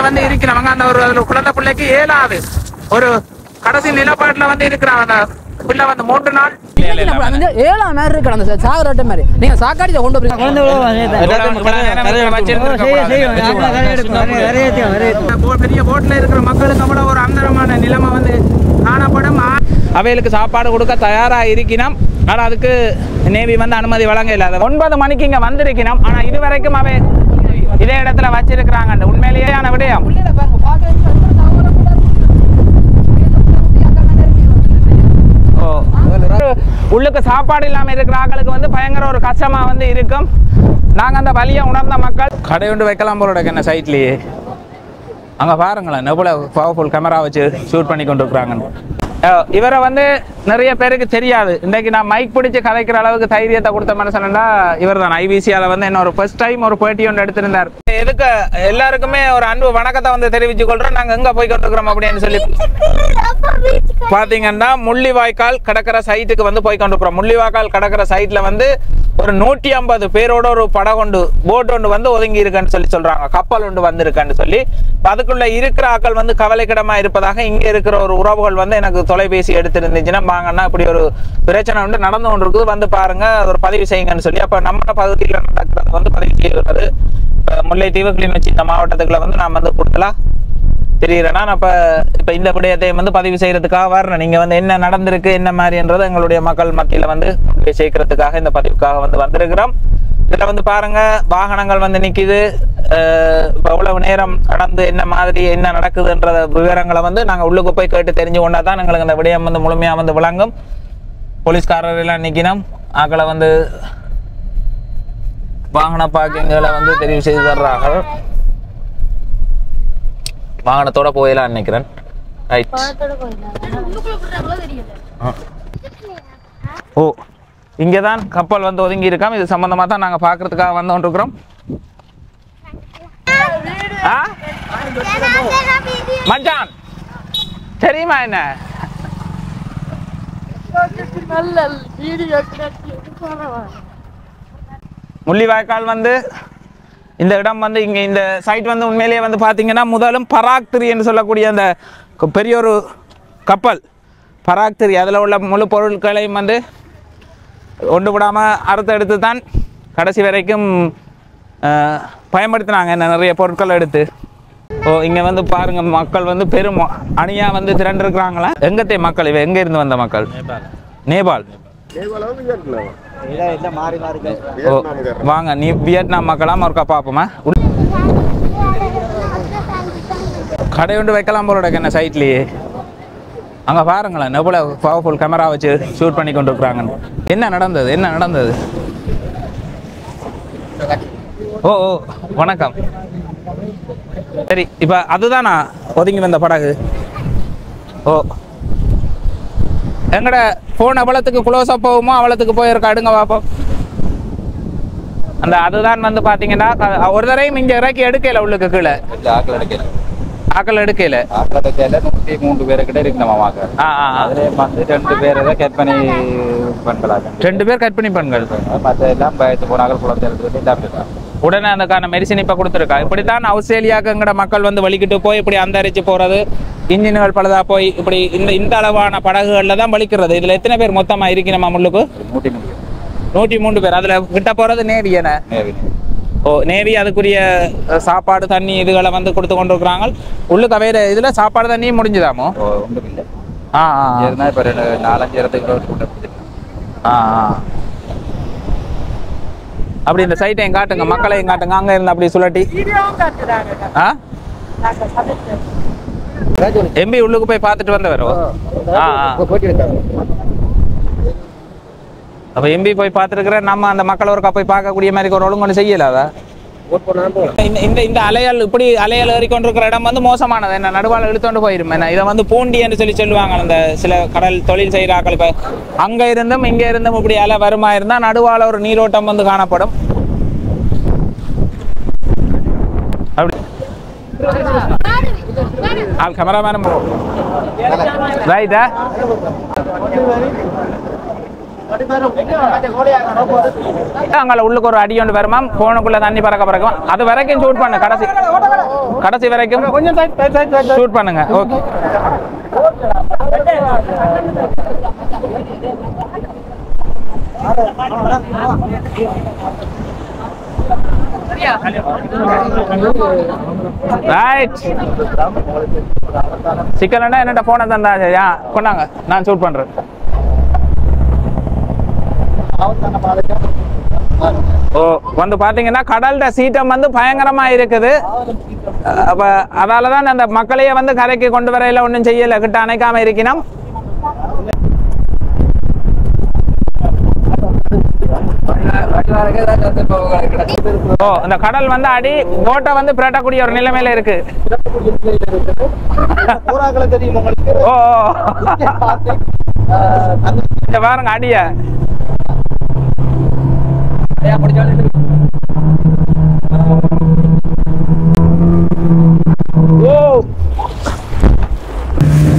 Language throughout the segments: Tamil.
வந்து இருக்கிறவங்க அந்த ஒரு குழந்தை பிள்ளைக்கு ஏலாது ஒரு கடைசி நிலப்பாட்டுல வந்து இருக்கிறாங்க அந்த பிள்ளை வந்து 3 நாள் 7 மாதிரி இருக்கு அந்த சாகரட்ட மாதிரி நீங்க சாக்காடி கொண்டு பெரிய போட்ல இருக்கிற மக்களுக்கு கூட ஒரு அந்தரமான நிலைமை வந்து காணப்படும். அவைகளுக்கு சாப்பாடு கொடுக்க தயாரா இருக்கணும். ஆனா அதுக்கு நேவி வந்து அனுமதி வழங்க இல்லாத 9 மணிக்கு இங்க வந்திருக்கணும். ஆனா இதுவரைக்கும் அவை இதே இடத்துல வச்சிருக்கிறாங்க. உண்மையிலேயான விடயம் உள்ளுக்கு சாப்பாடு இல்லாம இருக்கிற ஆட்களுக்கு வந்து பயங்கர ஒரு கஷ்டமா வந்து இருக்கும். நாங்க அந்த வழியை உணர்ந்த மக்கள் கடை ஒன்று வைக்கலாம் போல என்ன சைட்லயே அங்க பாருங்களேன் எவ்வளவு பவர்ஃபுல் கேமரா வச்சு ஷூட் பண்ணி கொண்டு இருக்கிறாங்க. இவரை வந்து நிறைய பேருக்கு தெரியாது. இன்றைக்கு நான் மைக் பிடிச்சி கதைக்கிற அளவுக்கு தைரியத்தை கொடுத்த மனுஷன்டா இவர் தான். ஐபிசியால வந்து என்ன ஒரு ஃபர்ஸ்ட் டைம் ஒரு பேட்டி ஒன்று எடுத்திருந்தார். எதுக்கு எல்லாருக்குமே ஒரு அன்பு வணக்கத்தை வந்து தெரிவிச்சு கொள்றோம். நாங்க எங்க போய் கொண்டிருக்கிறோம் அப்படின்னு சொல்லி பாத்தீங்கன்னா முள்ளிவாய்க்கால் கடற்கரை சைட்டுக்கு வந்து போய் கொண்டிருக்கிறோம். முள்ளிவாய்க்கால் கடற்கரை சைட்ல வந்து ஒரு 150 பேரோட ஒரு படகொண்டு போட் ஒன்று வந்து ஒதுங்கி இருக்குன்னு சொல்லி சொல்றாங்க. கப்பல் ஒன்று வந்து இருக்குன்னு சொல்லி அதுக்குள்ள இருக்கிற ஆக்கள் வந்து கவலைக்கிடமா இருப்பதாக இங்க இருக்கிற ஒரு உறவுகள் வந்து எனக்கு தொலைபேசி எடுத்திருந்துச்சுன்னா வாங்கன்னா இப்படி ஒரு பிரச்சனை வந்து நடந்து கொண்டு இருக்குது வந்து பாருங்க ஒரு பதிவு செய்யுங்கன்னு சொல்லி. அப்ப நம்ம பகுதியில் நடக்கிறது வந்து பதிவு செய்வது முல்லைத்தீவு கிளிநொச்சி இந்த மாவட்டத்துக்குள்ள வந்து நான் வந்து கொடுக்கலாம் தெரியுறேன்னா இப்ப இந்த விடயத்தை வந்து பதிவு செய்யறதுக்காக வரேன். நீங்க வந்து என்ன நடந்திருக்கு என்ன மாதிரின்றது எங்களுடைய மக்கள் மத்தியில வந்து சேர்க்கறதுக்காக இந்த பதிவுக்காக வந்து வந்திருக்கிறோம். இதுல வந்து பாருங்க வாகனங்கள் வந்து நிக்குது. எவ்வளவு நேரம் நடந்து என்ன மாதிரி என்ன நடக்குதுன்ற விவரங்களை வந்து நாங்க உள்ளுக்கு போய் கேட்டு தெரிஞ்சு கொண்டாதான் எங்களுக்கு இந்த விடயம் வந்து முழுமையா வந்து விளங்கும். போலீஸ்காரர் எல்லாம் நிக்கணும். ஆக்களை வந்து வாகன பார்க்கிங்களை வந்து தெரிவு செய்து தர்றார்கள். வாகனத்தோட போயலாம் நினைக்கிறேன். ஓ இங்கதான் கப்பல் வந்து ஒதுங்கி இருக்காம. இது சம்பந்தமா தான் நாங்க பாக்குறதுக்காக வந்து கொண்டிருக்கிறோம். மச்சான் தெரியுமா என்ன முள்ளிவாய்க்கால் வந்து இந்த இடம் வந்து இங்க இந்த சைட் வந்து உண்மையிலேயே வந்து பாத்தீங்கன்னா முதலும் பராக் 3 என்று சொல்லக்கூடிய அந்த பெரிய ஒரு கப்பல் பராக் 3 அதுல உள்ள முழு பொருட்களையும் வந்து ஒன்று விடாம அறுத்து எடுத்து தான் கடைசி வரைக்கும் பயன்படுத்தினாங்க. என்ன நிறைய பொருட்கள் எடுத்து. ஓ இங்க வந்து பாருங்க மக்கள் வந்து பெரும் அணியா வந்து திரண்டு இருக்கிறாங்களா. எங்கத்தே மக்கள் இவ எங்க இருந்து வந்த மக்கள்? நேபாள். வாங்க நீ வியட்நாம் மக்களாம் ஒருக்கா பாப்போமா. கடை ஒன்று வைக்கலாம் போல என்ன சைட்லயே அங்க பாருங்களேன் எவ்வளவு பவர்ஃபுல் கேமரா வச்சு ஷூட் பண்ணி கொண்டு இருக்கிறாங்க. என்ன நடந்தது? ஓ ஓ வணக்கம். சரி இப்ப அதுதானா ஒதுங்கி வந்த படகு? ஓ எங்கட போன் அவ்வளத்துக்கு குளோஸா போகுமோ அவ்வளத்துக்கு போயிருக்க அடுங்க பாப்போம். அந்த அதுதான் வந்து பாத்தீங்கன்னா ஒரு தரையும் இங்க இறக்கி எடுக்கல உள்ளுக்கு கீழே ஆக்கள் எடுக்கல 103 பேருக்கிட்ட இருக்கணுமாங்க. அதுல வந்து 2 பேர் கற்பனை பெண்களாக 2 பேர் கற்பனை பெண்கள் மற்ற எல்லாம் பயத்து போனார்கள் குழந்தை எல்லாம் உடனே அதுக்கான மெடிசின் இப்ப கொடுத்துருக்கா. இப்படித்தான் ஆஸ்திரேலியாவுக்கு எங்கட மக்கள் வந்து வலிக்கிட்டு போய் இப்படி அந்தரிச்சு போறது இன்ஜின்கள் பழுதா போய் இப்படி இந்த அளவான படகுகள்ல தான் வலிக்கிறது. இதுல எத்தனை பேர் மொத்தமா இருக்கணுமா முள்ளுக்கு? 103 பேர். அதுல கிட்ட போறது நேவி என்ன? ஓ நேவி அதுக்குரிய சாப்பாடு தண்ணி இதுகளை வந்து கொடுத்து கொண்டு இருக்கிறாங்க. உள்ளுக்கு வேற இதுல சாப்பாடு தண்ணி முடிஞ்சுதாமோ? அப்படி இந்த சைட்டையும் காட்டுங்க மக்களையும் காட்டுங்க. அங்க இருந்து அப்படி சுழட்டி எம்பி உள்ளுக்கு போய் பார்த்துட்டு வந்த வரும். அப்ப எம்பி போய் பார்த்துருக்கிற நம்ம அந்த மக்கள் ஒருக்கா போய் பார்க்கக்கூடிய மாதிரி ஒரு ஒழுங்கு செய்யலாத. இந்த அலையால் இப்படி அலையால் ஏறிக்கொண்டிருக்கிற இடம் வந்து மோசமானது. என்ன நடுவாள் இழுத்தோண்டு போயிரும். என்ன இதை வந்து பூண்டி என்று சொல்லுவாங்க அந்த சில கடல் தொழில் செய்கிற ஆக்கள். இப்போ அங்க இருந்தும் இங்க இருந்தும் இப்படி அலை வருமா இருந்தா நடுவால ஒரு நீரோட்டம் வந்து காணப்படும். அப்படி ஆள் கேமராமேன் ரைட்டா அங்கே உள்ளுக்கு ஒரு அடி ஒன்று வருமாம். போனுக்குள்ள தண்ணி பறக்க அது வரைக்கும் ஷூட் பண்ணு. கடைசி வரைக்கும் கொஞ்சம் ஷூட் பண்ணுங்க. ஓகே. ரைட். சிக்கலண்டா என்னட்ட போன தந்தா கொண்டாங்க, நான் ஷூட் பண்றேன். ஓ வந்து பாத்தீங்கன்னா கடல்ட சீட்டம் வந்து பயங்கரமா இருக்குது. அப்ப அதாலதான் அந்த மக்களையே வந்து கரைக்கு கொண்டு வரையில ஒன்றும் செய்யல, கிட்ட அணைக்காம இருக்கணும். ஓ இந்த கடல் வந்து அடி போட்டை வந்து பிரட்டக்கூடிய ஒரு நிலைமையில இருக்கு. ஓ பாருங்க அடிய.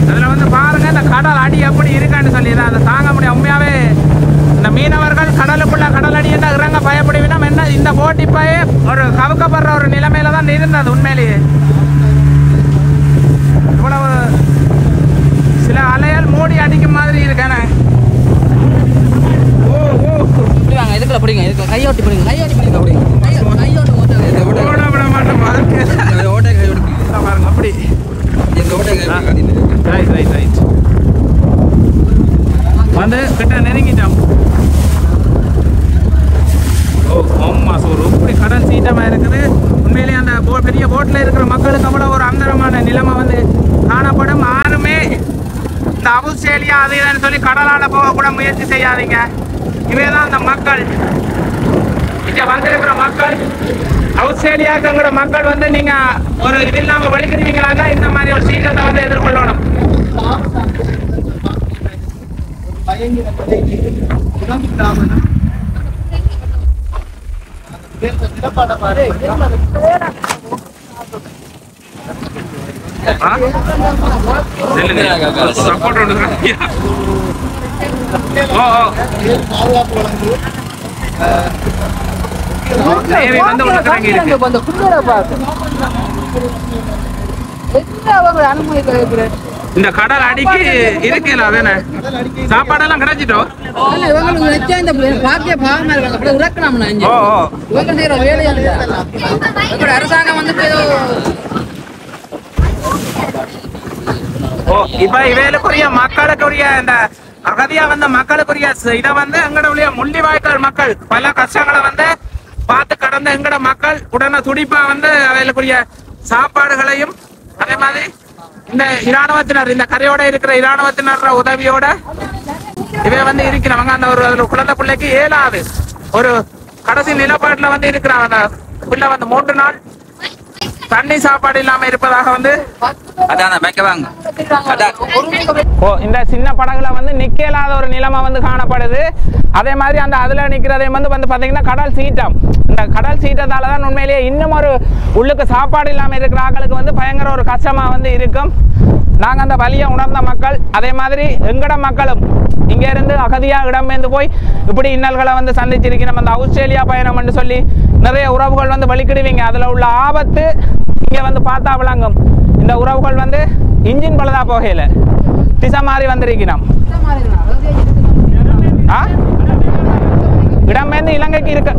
அதுல வந்து பாருங்க இந்த கடல் அடி எப்படி இருக்கான்னு சொல்லி அதை தாங்க முடியும். உண்மையாவே இந்த மீனவர்கள் கடலுக்குள்ள கடல் அடி என்ன இறங்க பயப்படுவினா என்ன இந்த போட் இப்பயே ஒரு கவுக்கப்படுற ஒரு நிலைமையில தான் இருந்தது. உண்மையிலேயே இவ்வளவு சில அலையால் மூடி அடிக்கும் மாதிரி இருக்கானே. இதுக்குள்ள பிடிங்க, இதுக்குள்ள கையோட்டி பிடிங்க, கையோட்டி பிடிங்க, அப்படி கையோட்டு ஓட விட மாட்டோம் பாருங்க அப்படி. ரைட் ரைட் ரைட் வந்து கிட்ட நெருங்கிட்டோம். ஓ ஆமா சோறு இப்படி கடல் சீட்டமா இருக்குது. உண்மையிலேயே அந்த பெரிய போட்ல இருக்கிற மக்களுக்கு கூட ஒரு அந்தரமான நிலைமை வந்து காணப்படும். யாருமே இந்த அவுஸ்திரேலியா அது இதுன்னு சொல்லி கடலால போக கூட முயற்சி செய்யாதீங்க. இவைதான் அந்த மக்கள், இங்க வந்திருக்கிற மக்கள். ஆஸ்திரேலியாக்குங்கிற மக்கள் வந்து நீங்க ஒரு இது இல்லாம வலிக்கிறீங்களா இந்த மாதிரி ஒரு சீட்டத்தை வந்து எதிர்கொள்ளணும். இந்த கடல் அடிக்கு இருக்கல அதானே சாப்பாடெல்லாம் கிடைச்சிட்டோம். அரசாங்கம் வந்து இப்ப இவைகளுக்குரிய மக்களுக்குரிய இந்த அகதியா வந்த மக்களுக்குரிய இதை வந்து எங்களுடைய முள்ளிவாய்க்கால் மக்கள் பல கஷ்டங்களை வந்து பார்த்து கடந்த எங்கட மக்கள் உடனே துடிப்பா வந்து அவைகளுக்குரிய சாப்பாடுகளையும் அதே மாதிரி இந்த இராணுவத்தினர் இந்த கரையோட இருக்கிற இராணுவத்தினர் உதவியோட இவை வந்து இருக்கிறவங்க அந்த ஒரு குழந்தை பிள்ளைக்கு ஏலாது ஒரு கடைசி நிலப்பாட்டுல வந்து இருக்கிறாங்க. அந்த பிள்ளை வந்து 3 நாள் தண்ணி சாப்பாடு இல்லாம இருப்பதாக வந்து இந்த சின்ன படகுல வந்து நிக்கலாத ஒரு நிலைமை வந்து காணப்படுது. அதே மாதிரி அந்த அதுல நிக்கிறதே வந்து பாத்தீங்கன்னா கடல் சீட்டம். இந்த கடல் சீட்டத்தாலதான் உண்மையிலேயே இன்னும் ஒரு உள்ளுக்கு சாப்பாடு இல்லாம இருக்கிற ஆட்களுக்கு வந்து பயங்கர ஒரு கஷ்டமா வந்து இருக்கும். நாங்க அந்த வலியை உணர்ந்த மக்கள், அதே மாதிரி எங்கட மக்களும் இங்க இருந்து அகதியா இடம்பெயர்ந்து போய் இப்படி இன்னல்களை வந்து சந்திச்சிருக்கணும். அந்த ஆஸ்திரேலியா பயணம் என்று சொல்லி நிறைய உறவுகள் வந்து வலிக்கிடுவீங்க. அதுல உள்ள ஆபத்து இங்க வந்து பார்த்தா விளங்கும். இந்த உறவுகள் வந்து இன்ஜின் பழுதா போகையில திசை மாறி வந்திருக்கணும். இடம்பெயர்ந்து இலங்கைக்கு இருக்க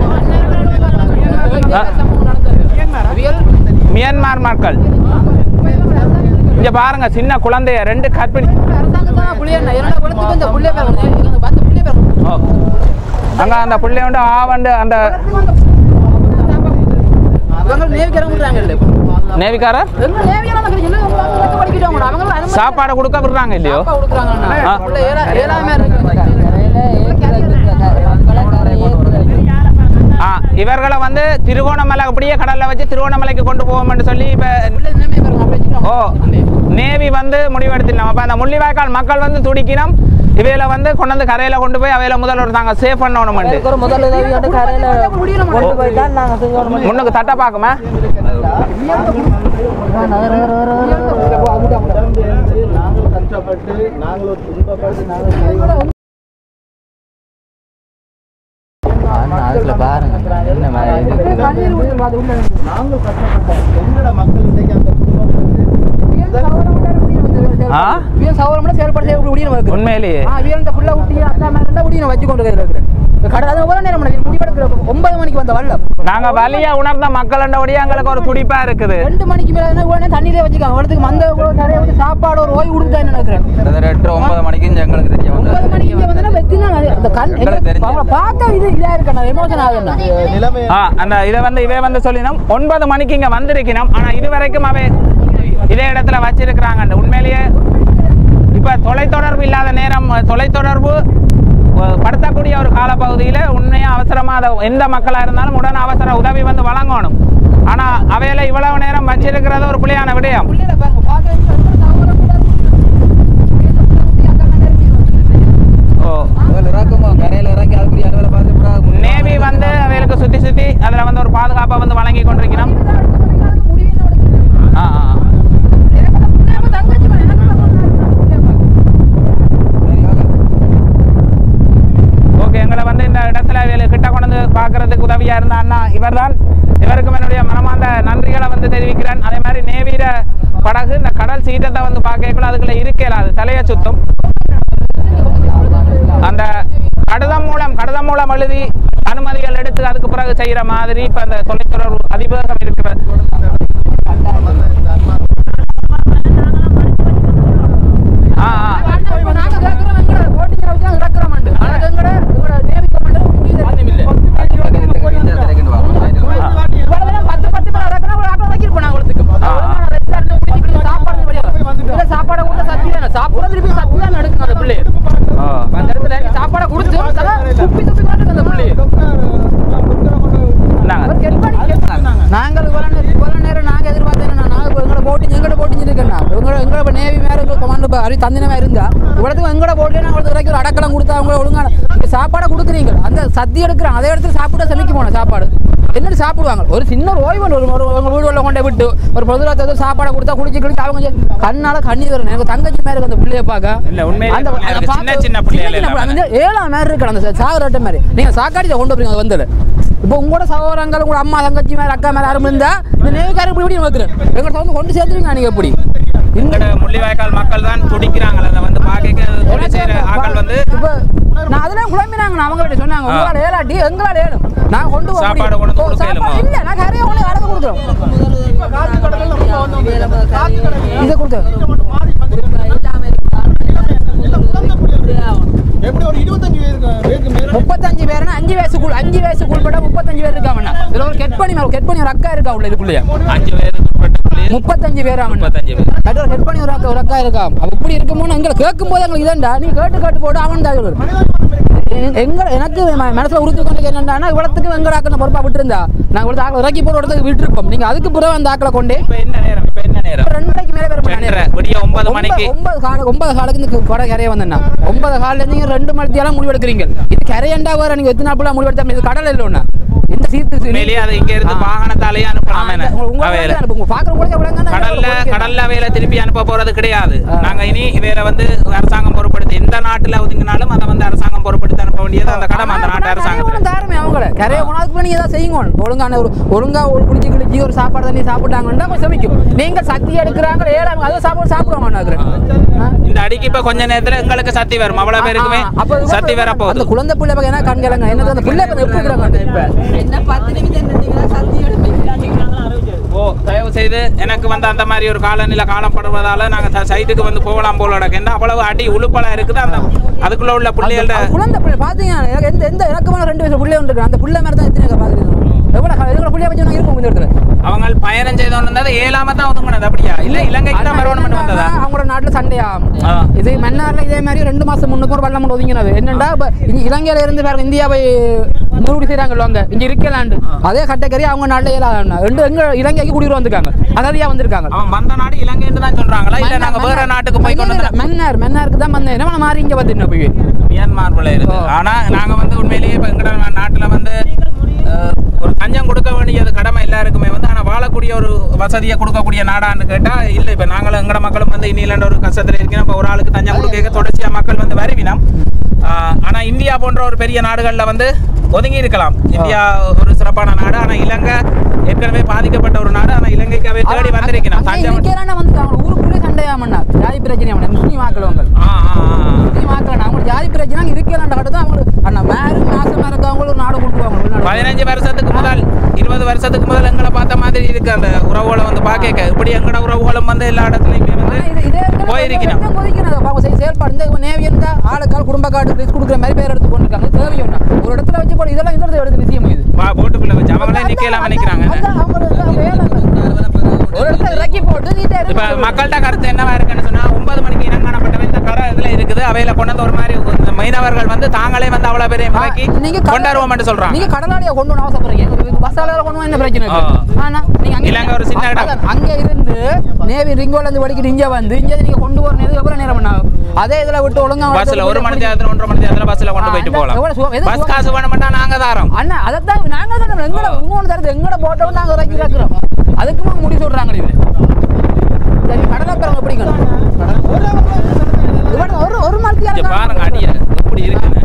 மியான்மர் மக்கள் இங்க பாருங்க, சின்ன குழந்தைய 2 கர்ப்பிணி அங்க அந்த பிள்ளை வந்து ஆவண்டு அந்த நேவிக்காரர் சாப்பாடு கொடுக்க விடுறாங்க இல்லையோ? இவர்களை வந்து திருகோணமலை அப்படியே கடல்ல வச்சு திருகோணமலைக்கு கொண்டு போவோம்னு சொல்லி இப்ப நேவி வந்து முடிவெடுத்தினோம். அப்ப அந்த முள்ளிவாய்க்கால் மக்கள் வந்து துடிக்கணும். இவையில வந்து கொண்டு வந்து கரையில கொண்டு போய் அவையில முதல்ல நாங்க சேஃப் பண்ணணும். முன்னுக்கு தட்ட பாக்குமா நாங்கள் கஷ்டப்பட்டோம் எங்களோட மக்கள் இன்றைக்கு அந்த குடும்பம் உண்மையிலேயே நாங்க வலியா உணர்ந்த மக்கள் எங்களுக்கு ஒரு துடிப்பா இருக்குது 2 மணிக்கு மேல தண்ணியிலே வச்சுக்காங்க மந்த சாப்பாடு ஒரு ஓய்வு கொடுத்தா நினைக்கிறேன் 9 மணிக்கு எங்களுக்கு தெரியும் 9 மணிக்கு பார்க்க இது இதா இருக்கணும் எமோஷன் ஆகுது நிலைமை அந்த இதை வந்து சொல்லினோம் 9 மணிக்கு இங்க வந்திருக்கணும் ஆனா இதுவரைக்கும் அவை இதே இடத்துல வச்சிருக்கிறாங்க உண்மையிலேயே இப்ப தொலைத்தொடர்பு இல்லாத நேரம் தொலைத்தொடர்பு படுத்தக்கூடிய ஒரு காலப்பகுதியில உண்மையா அவசரமா எந்த மக்களா இருந்தாலும் உடனே அவசர உதவி வந்து வழங்கணும் ஆனா அவையில இவ்வளவு நேரம் வச்சிருக்கிறது ஒரு பிள்ளையான விடயம் நேவி வந்து அவைகளுக்கு சுத்தி சுத்தி அதுல வந்து ஒரு பாதுகாப்பை வந்து வழங்கி கொண்டிருக்கிறோம் ஓகே எங்களை வந்து இந்த இடத்துல கிட்ட கொண்டு பார்க்கறதுக்கு உதவியா இருந்த அண்ணா இவர்தான் இவருக்கும் என்னுடைய மனமார்ந்த நன்றிகளை வந்து தெரிவிக்கிறேன் அதே மாதிரி நேவீர படகு இந்த கடல் சீற்றத்தை வந்து பார்க்கக்குள்ள அதுக்குள்ள இருக்கல அது தலையை சுத்தும் அந்த கடிதம் மூலம் எழுதி அனுமதிகள் எடுத்து அதுக்கு பிறகு செய்யற மாதிரி இப்ப அந்த தொலைத்தொடர்பு அதிவேகம் இருக்கிறது சத்தி எடுக்கிறாங்க அதே இடத்துல சாப்பிட சமைக்க போன சாப்பாடு என்னன்னு சாப்பிடுவாங்க ஒரு சின்ன ஓய்வு உங்க வீடு கொண்டே விட்டு ஒரு பொதுவாக சாப்பாடை கொடுத்தா குடிச்சு அவங்க கண்ணால கண்ணி வரும் எனக்கு தங்கச்சி மாதிரி இருக்கு அந்த பிள்ளைய பார்க்க சின்ன 7 மாதிரி இருக்கு அந்த சாகுறாட்ட மாதிரி நீங்க சாக்காடி கொண்டு போறீங்க வந்து இப்போ உங்களோட சகோதரங்கள் உங்களோட அம்மா தங்கச்சி மாதிரி அக்கா மாதிரி யாரும் இருந்தா இந்த நேவிக்காரர் இப்படி வைக்கிறேன் எங்களை வந்து கொண்டு சேர்த்துருங்க நீங்க எப்படி இந்த முள்ளிவாய்க்கால் மக்கள் தான் துடிக்கிறாங்க அதை வந்து பார்க்க ஆக்கள் வந்து நான் அதெல்லாம் குழம்பினாங்க அவங்கள்ட்ட சொன்னாங்க உங்களால் ஏலாட்டி எங்களால் ஏழும் நான் கொண்டு சாப்பாடு கொண்டு இல்லை நான் நிறைய கொண்டு அடக்க கொடுக்குறோம் இதை கொடுத்தேன் எப்படி ஒரு 35 பேர்னா 5 வயசுக்குள் பட 35 பேர் இருக்காமண்ணா இதுல ஒரு கெட் பண்ணி ஒரு அக்கா இருக்கா உள்ள இதுக்குள்ளே 5 பேர் 35 பேர் ஒரு ஹெட் பண்ணி ஒரு அக்கா இருக்கா அப்படி இருக்கும்போது எங்களை கேட்கும் போது எங்களுக்கு இதாண்டா நீ கேட்டு போட்டு அவன் எனக்கு மனசுல உறுதி கொண்டு என்னன்னா இவ்வளத்துக்கு எங்க ஆக்கின பொறுப்பா விட்டுருந்தா நாங்க இவ்வளவு ஆக்களை இறக்கி போட்டு இடத்துக்கு விட்டுருப்போம் நீங்க அதுக்கு பிறகு அந்த ஆக்களை கொண்டு என்ன நேரம் 2:30 மேல விடிய 9 மணிக்கு 9 காலுக்கு இந்த கொடை கரையை வந்தேன்னா 9 காலில நீங்க 2 மணிக்கெல்லாம் முடிவு எடுக்கிறீங்க இது கரையண்டா வேற நீங்க எத்தனை நாள் முடிவு எடுத்தா இது கடல் இல்ல ஒண்ணு இந்த சீத்து மேலே அது இங்க இருந்து வாகனத்தாலேயே அனுப்பலாம் கடல்ல வேலை திருப்பி அனுப்ப போறது கிடையாது நாங்க இனி வேற வந்து அரசாங்கம் பொறுப்படுத்தி எந்த நாட்டுல ஒதுங்கினாலும் அதை வந்து அரசாங்கம் பொறுப்படுத்தி அனுப்ப வேண்டியது அந்த கடமை அந்த நாட்டு அரசாங்கம் தாரமே அவங்கள கரையை போனதுக்கு நீங்க ஏதாவது செய்யுங்க ஒழுங்கா ஒரு குடிச்சு ஒரு சாப்பாடு தண்ணி சாப்பிட்டாங்கன்னா கொஞ்சம் சமைக்கும் நீங்க சக்தி எடுக்கிறாங்க ஏழாங்க அதை சாப்பிடுவாங்க இந்த அடிக்கு இப்ப கொஞ்ச நேரத்துல எங்களுக்கு சக்தி வரும் அவ்வளவு பேருக்குமே சக்தி வர போகுது அந்த குழந்தை பிள்ளை என்ன கண்கலங்க என்ன அந்த பிள்ளை எப்படி இருக்கிறாங்க என்ன 10 நிமிஷம் நின்றீங்களா சக்தி எடுப்பீங்க தயவு செய்து எனக்கு வந்து அந்த மாதிரி ஒரு காலம் படுவதால நாங்க சைட்டுக்கு வந்து போகலாம் போல என்ன அவ்வளவு அடி உழுப்பலா இருக்குது அந்த அதுக்குள்ள உள்ள பிள்ளைகளோட குழந்தை பிள்ளை பாத்தீங்கன்னா எந்த இறக்கமான 2 வயசு பிள்ளை இருக்கு அந்த பிள்ளை மாதிரி தான் எத்தனை பாக்குறீங்க எவ்வளவு பிள்ளைய வச்சு இருக்கும் இந்த இடத்துல அவங்க பயணம் செய்தோன்னு ஏழாம தான் ஒதுங்கினது அப்படியா இல்ல இலங்கைக்கு தான் வரணும் வந்ததா அவங்களோட நாட்டுல சண்டையா இது மன்னார்ல இதே மாதிரி 2 மாசம் முன்னுக்கு ஒரு வெள்ளம் ஒதுங்கினது என்னண்டா இலங்கையில இருந்து வேற இந்தியாவை மூடி செய்யறாங்க இங்க இருக்கலாண்டு அதே கட்டக்கறி அவங்க நாட்டுல ஏழாம் எங்க இலங்கைக்கு குடியிரு வந்திருக்காங்க அதாவதியா வந்திருக்காங்க அவன் வந்த நாடு இலங்கைன்னு தான் சொல்றாங்களா இல்ல நாங்க வேற நாட்டுக்கு போய் கொண்டு மன்னாருக்கு தான் வந்தேன் என்ன மாறி இங்க வந்துட்டு போய் மியான்மர் போல இருக்கு ஆனா நாங்க வந்து உண்மையிலேயே இப்ப எங்க நாட்டுல வந்து ஒரு கஞ்சம் கொடுக்க வேண்டியது கடமை எல்லாருக்குமே வந்து ஆனா வாழக்கூடிய ஒரு வசதியை கொடுக்கக்கூடிய நாடான்னு கேட்டா இல்ல இப்ப நாங்களும் எங்கட மக்களும் வந்து இன்னில ஒரு கஷ்டத்துல இருக்கோம் இப்ப ஒரு ஆளுக்கு தஞ்சம் கொடுக்க தொடர்ச்சியா மக்கள் வந்து வருவினோம் ஆனா இந்தியா போன்ற ஒரு பெரிய நாடுகள்ல வந்து ஒதுங்கி இருக்கலாம் இந்தியா ஒரு சிறப்பான நாடு ஆனா இலங்கை ஏற்கனவே பாதிக்கப்பட்ட ஒரு நாடு. ஆனா இலங்கைக்கு அவை தேடி வந்திருக்கணும். ஊருக்குள்ளே சண்டையாமண்ணா ஜாதி பிரச்சனை முஸ்லீம் ஆக்களவங்க முஸ்லீம் ஆக்கள் அவங்களுக்கு ஜாதி பிரச்சனை இருக்கலாண்ட கட்டு தான் அவங்களுக்கு அண்ணா வேறு மாசமா இருக்கவங்க ஒரு நாடு கொண்டு 15 வருஷத்துக்கு முதல் 20 வருஷத்துக்கு முதல் எங்களை பார்த்த மாதிரி இருக்கு அந்த உறவுகளை வந்து பார்க்க. இப்படி எங்கட உறவுகளும் வந்து எல்லா இடத்துலையுமே வந்து போயிருக்கணும். செயல்பாடு இந்த நேவி இருந்தா ஆளுக்கால் குடும்ப கார்டு லிஸ்ட் கொடுக்குற மாதிரி பேர் எடுத்து கொண்டிருக்காங்க. தேவையோண்ணா ஒரு இடத்துல வச்சு போட இதெல்லாம் இந்த எடுத்து விஷயம் இது போட்டுக்குள்ள வச்சு அவங்களே நிக்கலாம் நினைக்கிறாங்க. ஒரு இடத்துல இறக்கி போட்டு இப்ப மக்கள்கிட்ட கருத்து என்னவா இருக்குன்னு சொன்னா 9 மணிக்கு இனம் காணப்பட்டவன் இந்த கடை இதுல இருக்குது. அவையில கொண்டு ஒரு மாதிரி மீனவர்கள் வந்து தாங்களே வந்து அவ்வளவு பேரை இறக்கி கொண்டாடுவோம் சொல்றாங்க. நீங்க கடலாடியா கொண்டு வந்து அவசரப்படுறீங்க. பஸ்ஸால கொண்டு வந்து என்ன பிரச்சனை இருக்கு? ஆனா நீங்க இலங்கை ஒரு சின்ன இடம் அங்க இருந்து நேவி ரிங்கோல இருந்து வடிக்கிட்டு இங்க வந்து இங்க நீங்க கொண்டு வரணும் எவ்வளவு நேரம் பண்ணாகும்? அதே இதுல விட்டு ஒழுங்கா பஸ்ல 1 மணி நேரத்துல 1.5 மணி நேரத்துல பஸ்ல கொண்டு போயிட்டு போலாம். பஸ் காசு வேணும் பண்ணா நாங்க தாரோம். அண்ணா அதத்தான் நாங்க தான் எங்கட உங்க தரது எங்கட போட்டோ நாங்க இறக்கி வைக்கிறோம். அதுக்குமா முடி சொல்றாங்க இது. சரி கடலப்பறங்க பிடிக்கணும். ஒரு மத்தியால பாருங்க அடிய எப்படி இருக்குன்னு.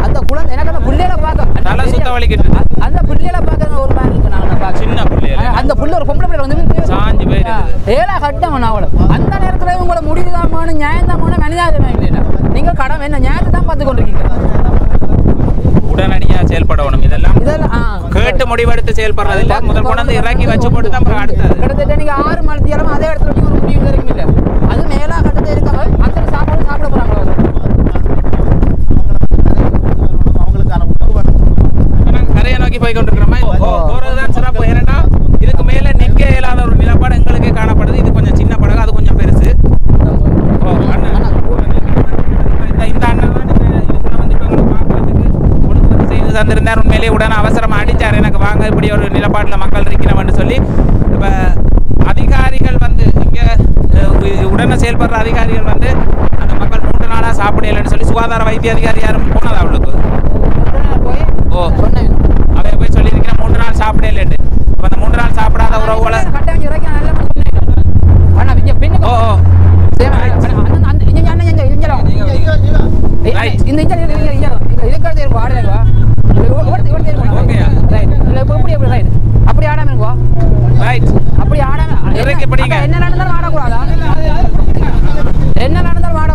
அந்த குழந்தை எனக்கு அந்த புள்ளையில பார்க்க தலை சுத்த வலிக்கிட்டு. அந்த புள்ளையில பார்க்க ஒரு மாதிரி இருக்கு. நான் பார்க்க சின்ன புள்ளையில அந்த புள்ள ஒரு பொம்பளை புள்ள வந்து சாஞ்சி போயிருக்கு. ஏலா கட்டம் அவள அந்த நேரத்துல உங்களை முடிவுதாமான நியாயந்தாமான மனிதாபிமானம் இல்லையா? நீங்க கடமை என்ன நியாயத்தை தான் பார்த்து கொண்டிருக்கீங்க. உடனடியா செயல்படணும். இதெல்லாம் கேட்டு முடிவெடுத்து செயல்படுறது இல்ல. முதல் கொண்டு இறக்கி வச்சு போட்டு தான் அடுத்தது. கிட்டத்தட்ட நீங்க 6 மணி நேரம் அதே இடத்துல ஒரு முடிவு தெரியும் இல்ல. அது மேலா கட்டத்தை இருக்காங்க. அந்த சாப்பாடு சாப்பிட போறாங்க. அவங்களுக்கான உணவு கரையை நோக்கி போய் கொண்டிருக்கிறோமா? போறதுதான் சிறப்பு. ஏன்னா இதுக்கு மேல நிக்க இயலாத ஒரு நிலப்பாடு எங்களுக்கு காணப்படுது. இது கொஞ்சம் சின்ன படகு, அது கொஞ்சம் பெருசு. இந்த அண்ணன் தான் இதுக்குள்ள வந்து இப்போ எங்களை பார்க்கறதுக்கு ஒழுங்கு செய்து தந்திருந்தார். உண்மையிலேயே உடனே அவசரமா அடிச்சார். எனக்கு வாங்க இப்படி ஒரு நிலப்பாட்டில் மக்கள் இருக்கிறவன்னு சொல்லி. இப்போ அதிகாரிகள் வந்து இங்கே உடனே செயல்படுற அதிகாரிகள் வந்து அந்த மக்கள் 3 நாளாக சாப்பிடலன்னு சொல்லி சுகாதார வைத்திய அதிகாரி யாரும் போனதா அவளுக்கு அவை போய் சொல்லியிருக்கிறேன் 3 நாள் சாப்பிடலன்னு. இப்போ அந்த 3 நாள் சாப்பிடாத உறவுகளை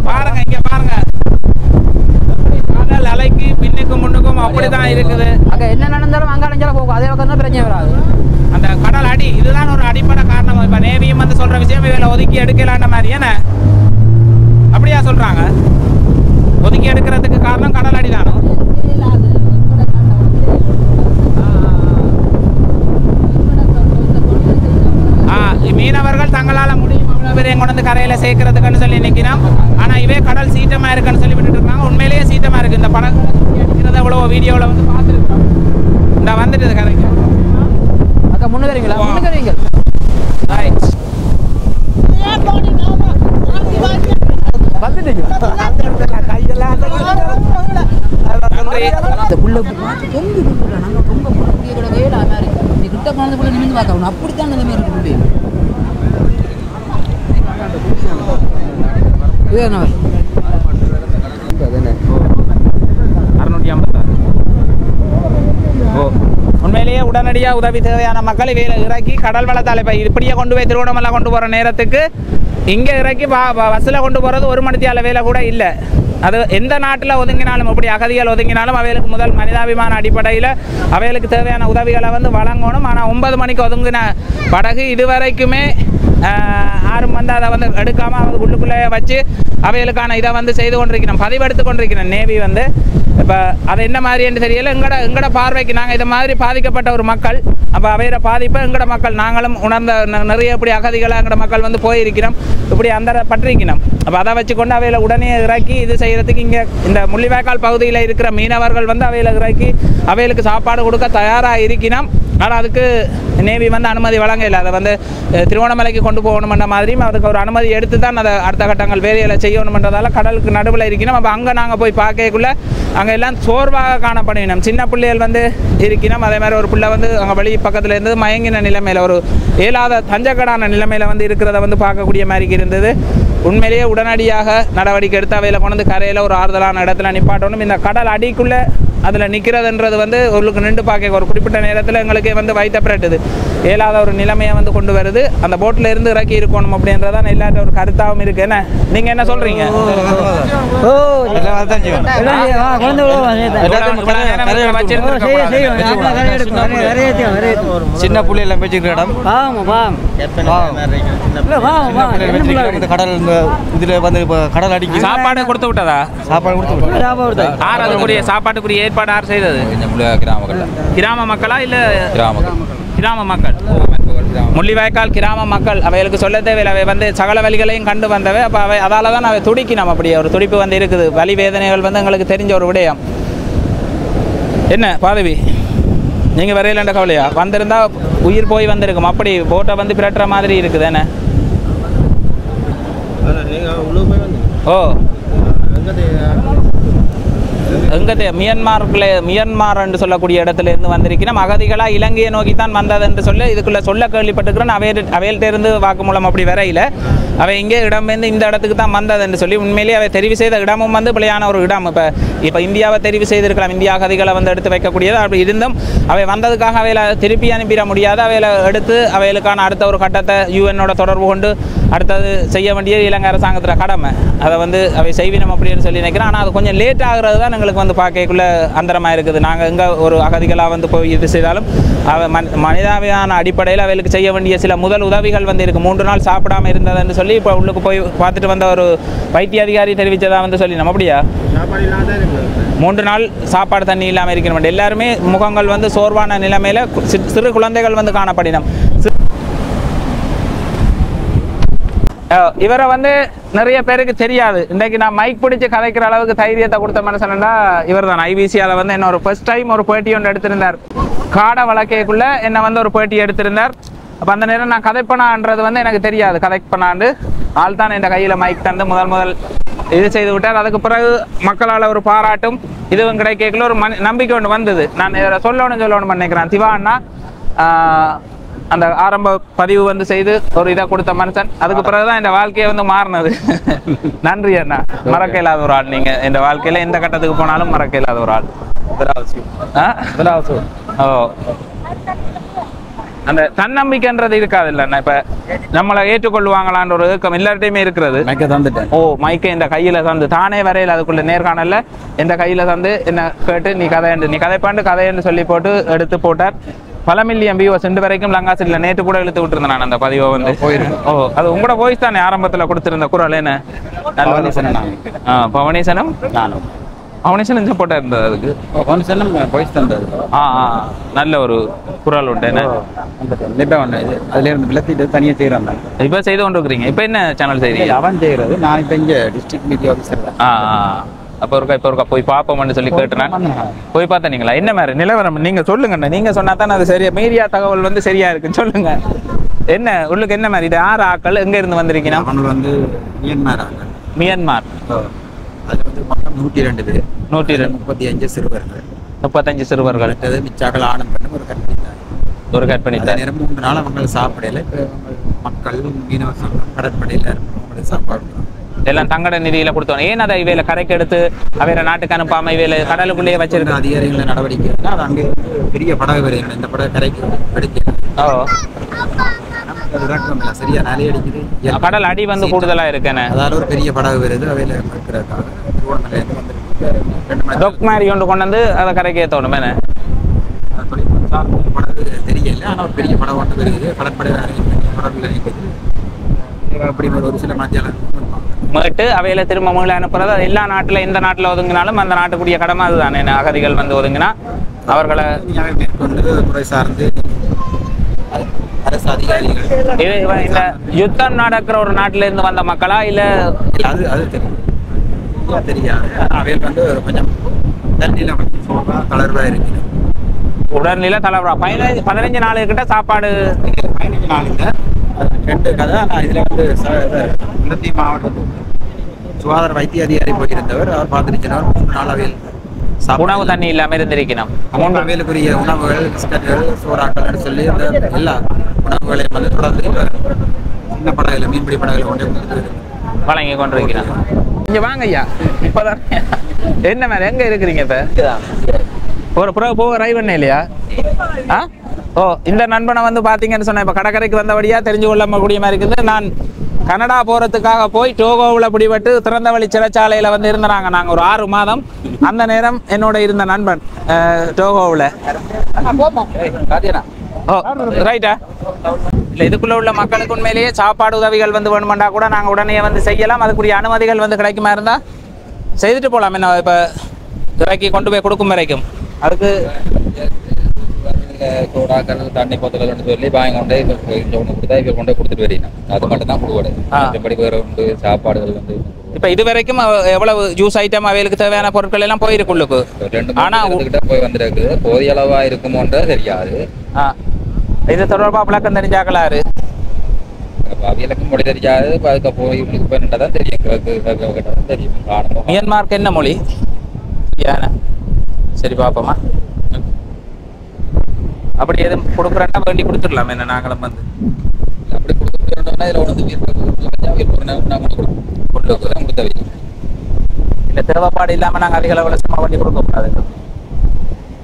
பாருங்க இங்க பாருங்க கடல் அலைக்கு பின்னுக்கும் முன்னுக்கும் அப்படிதான் இருக்குது. அங்க என்ன நடந்தாலும் அங்காளஞ்சால போகும். அதே பக்கம் தான் பிரச்சனை வராது. அந்த கடல் அடி இதுதான் ஒரு அடிப்படை காரணம். இப்ப நேவியும் வந்து சொல்ற விஷயம் இதில் ஒதுக்கி எடுக்கலான்ற மாதிரி என்ன அப்படியா சொல்றாங்க? ஒதுக்கி எடுக்கிறதுக்கு காரணம் கடல் அடிதானோ? மீனவர்கள் தங்களால முடியும் அவ்வளவு பேரையும் கொண்டு வந்து கரையில சேர்க்கறதுக்குன்னு சொல்லி நினைக்கிறோம். ஆனா இவே கடல் சீட்டமா இருக்குன்னு சொல்லி விட்டுட்டு இருக்காங்க. உண்மையிலேயே சீட்டமா இருக்கு. இந்த படம் எடுக்கிறத எவ்வளவு வீடியோவில் வந்து பார்த்துருக்கோம். இந்த வந்துட்டு கரைக்கு அக்கா முன்னுக்கிறீங்களா? முன்னுக்கிறீங்க அப்படித்தான் உண்மையிலேயே உடனடியாக உதவி தேவையான மக்களை வேலை இறக்கி கடல் வளத்தால் இப்போ இப்படியே கொண்டு போய் திருவண்ணாமலை கொண்டு போகிற நேரத்துக்கு இங்கே இறக்கி பஸ்ஸில் கொண்டு போகிறது 1 மணித்தியால வேலை கூட இல்லை. அது எந்த நாட்டில் ஒதுங்கினாலும் அப்படி அகதிகள் ஒதுங்கினாலும் அவைகளுக்கு முதல் மனிதாபிமான அடிப்படையில் அவைகளுக்கு தேவையான உதவிகளை வந்து வழங்கணும். ஆனால் 9 மணிக்கு ஒதுங்கின படகு இதுவரைக்குமே யாரும் வந்து அதை வந்து எடுக்காமல் அவங்க உள்ளுக்குள்ளே வச்சு அவைகளுக்கான இதை வந்து செய்து கொண்டிருக்கிறோம், பதிவெடுத்து கொண்டிருக்கிறோம் நேவி வந்து. இப்போ அது என்ன மாதிரின்னு தெரியல. எங்கட பார்வைக்கு நாங்கள் இதை மாதிரி பாதிக்கப்பட்ட ஒரு மக்கள். அப்போ அவையோட பாதிப்பை எங்கட மக்கள் நாங்களும் உணர்ந்த நிறைய இப்படி அகதிகளை எங்கட மக்கள் வந்து போயிருக்கிறோம், இப்படி அந்த பற்றிருக்கணும். அப்போ அதை வச்சுக்கொண்டு அவையில் உடனே இறக்கி இது செய்கிறதுக்கு இங்கே இந்த முள்ளிவாய்க்கால் பகுதியில் இருக்கிற மீனவர்கள் வந்து அவையில் இறக்கி அவைகளுக்கு சாப்பாடு கொடுக்க தயாராக இருக்கணும். ஆனால் அதுக்கு நேவி வந்து அனுமதி வழங்கலை. அதை வந்து திருவண்ணாமலைக்கு கொண்டு போகணுமென்ற மாதிரியும் அதுக்கு ஒரு அனுமதி எடுத்து தான் அதை அடுத்த கட்டங்கள் வேலையில் செய்யணுமென்றதால கடலுக்கு நடுவில் இருக்கணும். அப்போ அங்கே நாங்கள் போய் பார்க்கக்குள்ள அங்கே எல்லாம் சோர்வாக காணப்படணும். சின்ன பிள்ளைகள் வந்து இருக்கணும். அதே மாதிரி ஒரு பிள்ளை வந்து அங்கே வெளி பக்கத்தில் இருந்தது மயங்கின நிலைமையில் ஒரு இயலாத தஞ்சக்கடான நிலைமையில் வந்து இருக்கிறத வந்து பார்க்கக்கூடிய மாதிரி இருந்தது. உண்மையிலேயே உடனடியாக நடவடிக்கை எடுத்து அவையில் கொண்டு வந்து கரையில் ஒரு ஆறுதலான இடத்துல நிப்பாட்டணும். இந்த கடல் அடிக்குள்ளே அதில் நிற்கிறதுன்றது வந்து உங்களுக்கு நின்று பார்க்க ஒரு குறிப்பிட்ட நேரத்தில் எங்களுக்கு வந்து வயிற்ற பிரட்டுது இயலாத ஒரு நிலைமையை வந்து கொண்டு வருது. அந்த போட்டில் இருந்து இறக்கி இருக்கணும் அப்படின்றதான் எல்லாரும் ஒரு கருத்தாகவும் இருக்கு. என்ன நீங்கள் என்ன சொல்கிறீங்க? சின்ன புள்ளையெல்லாம் வச்சுக்கிற இடம் கடல் இதில் வந்து கடல் அடிக்க சாப்பாடு கொடுத்து விட்டதா? சாப்பாடு கொடுத்து யார் அதுக்குரிய சாப்பாட்டுக்குரிய ஏற்பாடு யார் செய்தது? கிராம மக்களா இல்லை கிராம மக்கள்? முள்ளிவாய்க்கால் கிராம மக்கள் அவைகளுக்கு சொல்ல தேவையில்லை. அவை வந்து சகல வழிகளையும் கண்டு வந்தவை. அப்போ அவை அதால தான் அவை துடிக்கணும். அப்படியே ஒரு துடிப்பு வந்து இருக்குது. வலி வேதனைகள் வந்து எங்களுக்கு தெரிஞ்ச ஒரு விடயம். என்ன பாதவி நீங்கள் வரையிலண்ட கவலையா? வந்திருந்தா உயிர் போய் வந்திருக்கும். அப்படி போட்டை வந்து பிரட்டுற மாதிரி இருக்குது. என்ன ஓ எங்கே மியன்மார் என்று சொல்லக்கூடிய இடத்துல இருந்து வந்திருக்கணும். அகதிகளாக இலங்கையை நோக்கி தான் வந்தது என்று சொல்லி இதுக்குள்ள சொல்ல கேள்விப்பட்டுக்கிறேன். அவையில்கிட்ட இருந்து வாக்குமூலம் அப்படி வரையில் அவை இங்கே இடம் வந்து இந்த இடத்துக்கு தான் வந்தது என்று சொல்லி உண்மையிலேயே அவை தெரிவு செய்த இடமும் வந்து பிள்ளையான ஒரு இடம். இப்போ இந்தியாவை தெரிவு செய்திருக்கலாம். இந்தியா அகதிகளை வந்து எடுத்து வைக்கக்கூடியது. அப்படி இருந்தும் அவை வந்ததுக்காக அவையில் திருப்பி அனுப்பிட முடியாது. அவையில் எடுத்து அவைகளுக்கான அடுத்த ஒரு கட்டத்தை யூஎன்னோட தொடர்பு கொண்டு அடுத்தது செய்ய வேண்டிய இலங்கை அரசாங்கத்தில் கடமை. அதை வந்து அவை செய்வினம் அப்படின்னு சொல்லி நினைக்கிறேன். ஆனால் அது கொஞ்சம் லேட் ஆகுறது தான் எங்களுக்கு வந்து பார்க்கக்குள்ள அந்தரமாக இருக்குது. நாங்கள் எங்கே ஒரு அகதிகளாக வந்து போய் இது செய்தாலும் மனிதாபிமான அடிப்படையில் அவைகளுக்கு செய்ய வேண்டிய சில முதல் உதவிகள் வந்து இருக்குது. 3 நாள் சாப்பிடாமல் இருந்ததுன்னு சொல்லி இப்போ உள்ளுக்கு போய் பார்த்துட்டு வந்த ஒரு வைத்திய அதிகாரி தெரிவித்ததாக வந்து சொல்லி நம்ம அப்படியா 3 நாள் சாப்பாடு தண்ணி இல்லாமல் இருக்கணும். எல்லாருமே முகங்கள் வந்து சோர்வான நிலைமையில் சிறு குழந்தைகள் வந்து காணப்படினோம். இவரை வந்து நிறைய பேருக்கு தெரியாது. இன்றைக்கு நான் மைக் பிடிச்சி கதைக்கிற அளவுக்கு தைரியத்தை கொடுத்த மனுஷனா இவர் தான். ஐபிசியால் வந்து என்ன ஒரு ஃபர்ஸ்ட் டைம் ஒரு பேட்டி ஒன்று எடுத்திருந்தார். காடை வழக்கைக்குள்ள என்ன வந்து ஒரு பேட்டி எடுத்திருந்தார். அப்போ அந்த நேரம் நான் கதைப்பனான்றது வந்து எனக்கு தெரியாது. கதைப்பனாண்டு ஆள் தான் என் கையில் மைக் தந்து முதல் இது செய்து விட்டார். அதுக்கு பிறகு மக்களால் ஒரு பாராட்டும் இதுவும் கிடைக்கல ஒரு நம்பிக்கை ஒன்று வந்தது. நான் சொல்லணும்னு நினைக்கிறேன். திவா அண்ணா அந்த ஆரம்ப பதிவு வந்து செய்து ஒரு இதை கொடுத்த மனுஷன். அதுக்கு பிறகுதான் இந்த வாழ்க்கையை வந்து மாறினது. நன்றி அண்ணா. மறக்க இல்லாத ஒரு ஆள். நீங்க இந்த வாழ்க்கையில எந்த கட்டத்துக்கு போனாலும் மறக்க இல்லாத ஒரு ஆள். ஓ அந்த தன்னம்பிக்கைன்றது இருக்காது இல்லைண்ணா. இப்ப நம்மளை ஏற்றுக்கொள்வாங்களான்ற ஒரு ஏக்கம் எல்லார்ட்டையுமே இருக்கிறது. ஓ மைக்கை இந்த கையில தந்து தானே வரையில அதுக்குள்ள நேர்காணல இந்த கையில தந்து என்ன கேட்டு நீ கதைப்பாண்டு கதைன்னு சொல்லி போட்டு எடுத்து போட்டார். பல மில்லியன் வியூவர்ஸ் இன்று வரைக்கும் லங்காசில நேற்று கூட இழுத்து விட்டுருந்தேன் நான் அந்த பதிவை வந்து. ஓ அது உங்களோட வாய்ஸ் தானே ஆரம்பத்தில் கொடுத்திருந்த குரல் என்ன? பவனீசனும் அவனேசன் சப்போர்ட்டா இருந்தது. அதுக்கு நல்ல ஒரு குரல் உண்டு. என்ன அதுல இருந்து விளத்திட்டு தனியாக செய்யறாங்க. இப்ப செய்து கொண்டு இருக்கிறீங்க. இப்ப என்ன சேனல் செய்றீங்க? அவன் செய்யறது. நான் இப்ப இங்க டிஸ்ட்ரிக்ட் மீடியா ஆஃபீஸர் தான். அப்போ ஒருக்கா போய் பார்ப்போம்னு சொல்லி கேட்டுனேன். போய் பார்த்தீங்களா? என்ன மாதிரி நிலவரம் நீங்க சொல்லுங்கண்ணா. நீங்க சொன்னா தான் அது சரியா மீடியா தகவல் வந்து சரியா இருக்குன்னு சொல்லுங்க. என்ன உள்ளுக்கு என்ன மாதிரி இது யார் ஆக்கள் எங்க இருந்து வந்திருக்கீங்க? அவங்க வந்து மியன்மார் ஆக்கள். மியன்மார். அது வந்து மொத்தம் 102 பேர். 135 சிறுவர்கள். 35 சிறுவர்கள். மிச்சாக்கள் ஆணம் பண்ணி ஒரு கற்பனை நேரம் 3 நாள் அவங்க சாப்பிடல. மக்கள் மீனவ சங்கம் கடற்படையில அவங்களுக்கு சாப்பாடு எல்லாம் தங்கட நிதியில கொடுத்தோம். ஏன் அதை இவையில கரைக்கு எடுத்து அவையில நாட்டுக்கு அனுப்பாம இவையில கடலுக்குள்ளேயே வச்சிருக்க அதிகாரிகள நடவடிக்கை அது அங்கே பெரிய படகு வருது. இந்த படகு கரைக்கு எடுக்கல. சரியா நாளே அடிக்குது. கடல் அடி வந்து கூடுதலா இருக்கேன்னு அதால ஒரு பெரிய படகு வருது. அவையில டொக் மாதிரி கொண்டு வந்து அதை கரைக்கு ஏற்றணும். என்ன படகு தெரியல. ஆனா ஒரு பெரிய படகு ஒன்று வருது. கடற்படை படகுல அப்படி ஒரு சில மத்தியாலம் மீட்டு அவையில திரும்ப மீள அனுப்புறது. எல்லா நாட்டுல எந்த நாட்டுல ஒதுங்கினாலும் அந்த நாட்டுக்குரிய கடமை அதுதானே. அகதிகள் வந்து ஒதுங்கினா அவர்களை மேற்கொண்டு முறை சார்ந்து அரசு அதிகாரிகள் இந்த யுத்தம் நடக்கிற ஒரு நாட்டுல இருந்து வந்த மக்களா இல்ல அது தெரியாது. அவையில் வந்து கொஞ்சம் தண்ணியில தளர்வா இருக்கு. உடல்நிலை தளர்வா 15 நாளுக்கிட்ட சாப்பாடு 15 நாளுங்க 2 கதை. இதுல வந்து இலங்கை மாவட்டத்தில் சுகாதார வைத்திய அதிகாரி போயிருந்தவர். அவர் பார்த்துருக்கிறார் 3 நாள் அவையில் உணவு தண்ணி இல்லாம இருந்திருக்கணும். 3 அவையிலுக்குரிய உணவுகள் பிஸ்கட்டுகள் சோறாக்கள் சொல்லி எல்லா உணவுகளையும் வந்து தொடர்ந்து சின்ன படகுல மீன்பிடி படகுல கொண்டு வழங்கி கொண்டிருக்கிறாங்க. இங்க வாங்க ஐயா. இப்பதான் என்ன மேல எங்க இருக்கிறீங்க? இப்ப ஒரு போக ரைவ் பண்ண இல்லையா? ஆ ஓ இந்த நண்பனை வந்து பார்த்தீங்கன்னு சொன்னேன். இப்போ கடற்கரைக்கு வந்தபடியாக தெரிஞ்சு கொள்ள கூடிய மாதிரி இருக்குது. நான் கனடா போகிறதுக்காக போய் டோகோவில் பிடிபட்டு திறந்த வழி சிறைச்சாலையில் வந்து இருந்தாங்க. நாங்கள் ஒரு 6 மாதம். அந்த நேரம் என்னோட இருந்த நண்பன் டோகோவில். ஓ ரைட்டா இல்லை, இதுக்குள்ளே உள்ள மக்களுக்கு உண்மையிலேயே சாப்பாடு உதவிகள் வந்து வேணுமெண்டா கூட நாங்கள் உடனே வந்து செய்யலாம். அதுக்குரிய அனுமதிகள் வந்து கிடைக்குமா இருந்தால் செய்துட்டு போகலாம். என்ன இப்போ இறக்கி கொண்டு போய் கொடுக்கும் வரைக்கும் அதுக்கு சோடாக்கள் தண்ணி போத்தல் சொல்லி வாங்கி கொண்டு கொடுத்தா இவர் கொண்டு கொடுத்துட்டு வரீங்க. அது மட்டும் தான் கொடுவாடு. மற்றபடி வேறு உண்டு சாப்பாடுகள் வந்து இப்போ இது வரைக்கும் எவ்வளவு ஜூஸ் ஐட்டம் அவைகளுக்கு தேவையான பொருட்கள் எல்லாம் போயிருக்குள்ளுக்கு. 2 கிட்ட போய் வந்துருக்கு. போதிய அளவா இருக்குமோன்ற தெரியாது. இது தொடர்பாக விளக்கம் தெரிஞ்சாக்கலாரு அவியலுக்கு மொழி தெரியாது. அதுக்கு போய் உள்ளுக்கு போய் தான் தெரியும். தெரியும். மியான்மார்க்கு என்ன மொழி? சரி பார்ப்போமா. அப்படி எதுவும் கொடுக்குறேன்னா வேண்டி கொடுத்துடலாம். என்ன நாங்களும் வந்து அப்படி கொடுத்துட்டோம்னா இதில் கொடுத்தவை இல்லை தேவைப்பாடு இல்லாமல் நாங்கள் அதிக இலவசமாக பண்ணி கொடுக்கக்கூடாது.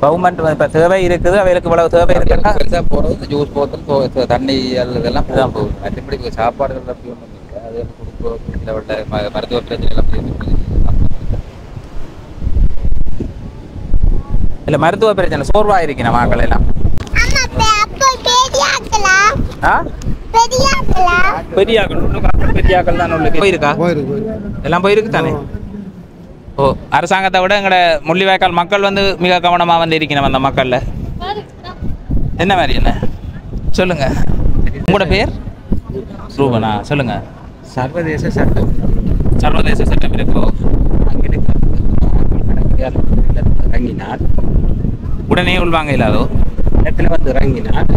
கவர்மெண்ட் இப்போ தேவை இருக்குது, அவைகளுக்கு இவ்வளவு தேவை இருக்குன்னா பெருசாக போகிறது ஜூஸ் போத்தல் தண்ணி இதெல்லாம் தான் போகுது. மற்றபடி சாப்பாடுகள் அப்படி ஒன்றும் இல்லை. அது கொடுக்க மருத்துவ பிரச்சனை எல்லாம் இல்லை மருத்துவ பிரச்சனை சோர்வாக இருக்கிற மக்கள் எல்லாம். பெரியாக்கள் தான் உள்ள போயிருக்கா? எல்லாம் போயிருக்கு தானே. ஓ அரசாங்கத்தை விட எங்கட முள்ளிவாய்க்கால் மக்கள் வந்து மிக கவனமா வந்து இருக்கணும். அந்த மக்கள்ல என்ன மாதிரி என்ன சொல்லுங்க. உங்களோட பேர்? ரூபனா. சொல்லுங்க. சர்வதேச சட்டம். சர்வதேச சட்டம் இருக்கோ? இறங்கினார் உடனே உள்வாங்க இல்லாதோ இடத்துல வந்து இறங்கினார்.